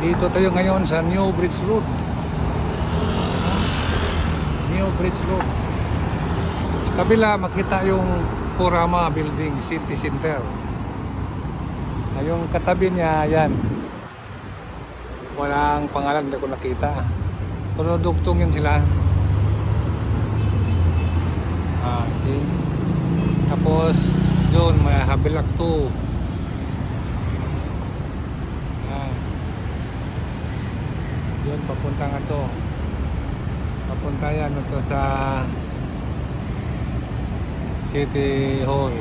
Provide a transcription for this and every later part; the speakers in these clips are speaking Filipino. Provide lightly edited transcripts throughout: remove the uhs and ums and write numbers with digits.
Dito tayo ngayon sa New Bridge Road. New Bridge Road. Sa kabila makita yung Kurama Building, City Center. Yung katabi niya, yan. Walang pangalan, hindi ko nakita. Pero dugtungin sila. See? Tapos doon may Habilak 2. Yun, papunta nga to. Papunta yan ito sa City Hall.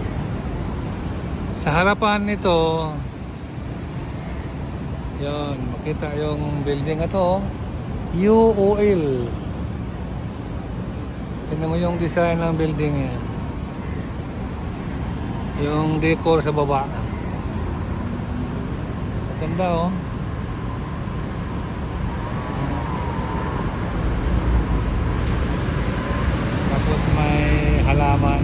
Sa harapan nito, yun, makita yung building na to, UOL. Tingnan mo yung design ng building yan. Yung decor sa baba. Maganda oh. Tapos may halaman.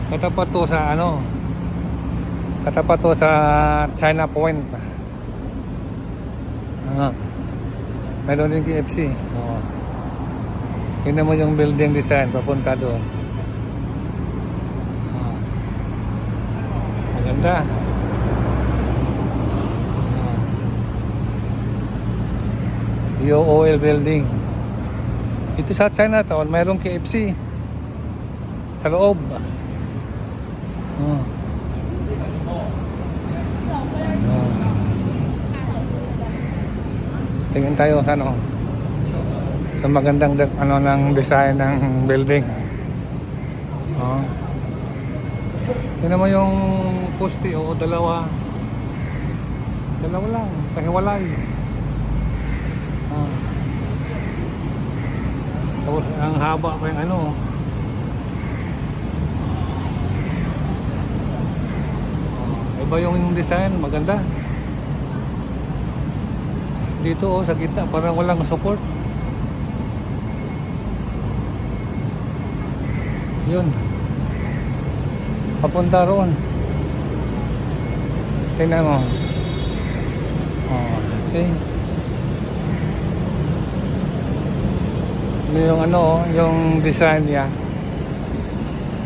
Katapat to sa ano? Katapat to sa China Point. Meron din KFC. Tingnan mo yung building design papunta doon. Maganda. UOL building. Ito sa Chinatown, mayroong KFC sa loob. Tingin tayo sa ano, sa magandang ano ng design ng building. Tingnan mo yung poste, dalawa lang, pahiwalay. Tapos ang haba pa yung ano. Iba yung design, maganda. Dito sa gitna parang walang support. Yun. Papunta roon. Tingnan mo. See? Yung ano, yung design niya.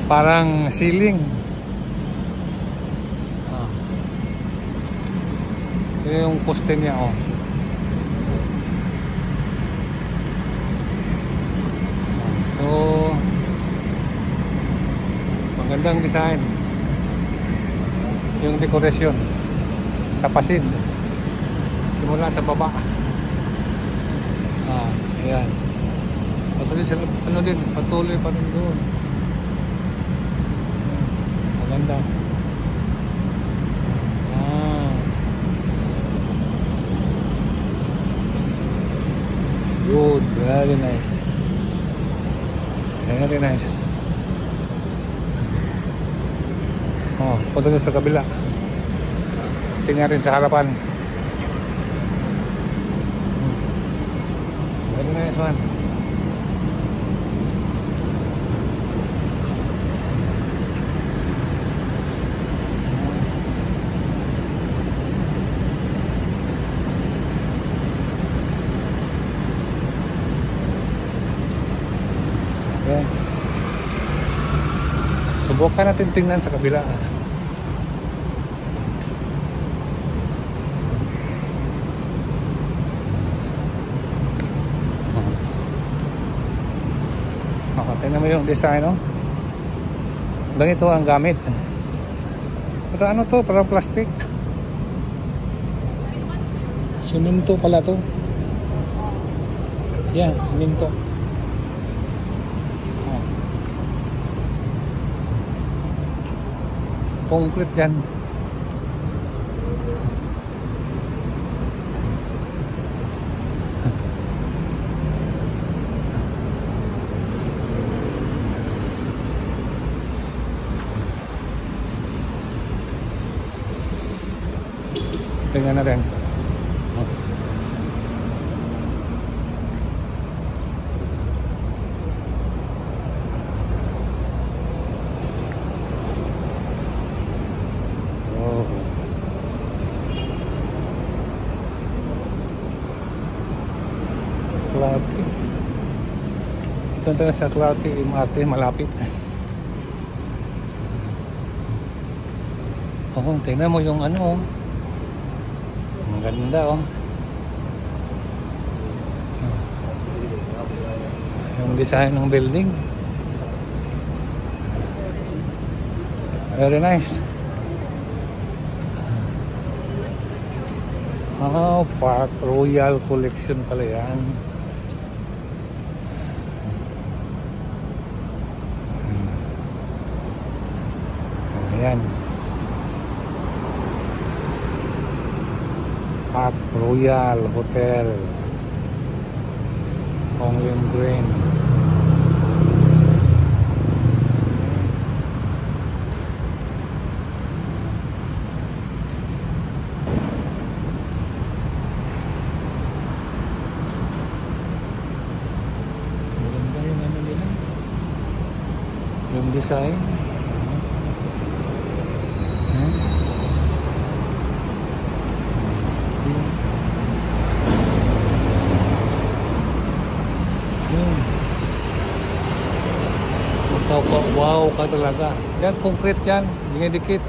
Parang ceiling. Yung poste niya So magandang design yung dekorasyon sa pasid simula sa baba. Ayan, patuloy sa ano din, patuloy pa rin doon. Maganda. Good, very nice. Very nice. Punta nyo sa kabila. Tingnan rin sa harapan. Very nice one. Subukan natin tingnan sa kabila. Tingnan mo yung design, ganito ang gamit. Pero ano to? Parang plastic. Siminto pala to. Yan, siminto. Concrete yan. Tingnan natin. Doon tayo sa Clarke MRT, malapit. Oh, tingnan mo yung ano, oh. Ang ganda, oh. Yung design ng building. Very nice. Oh, Park Royal Collection pala yan. Ayan. Park Royal Hotel. Honglim Green. Maganda yung ano nila. Yung design. Wow ka talaga. Yan, concrete yan. Dinidikit.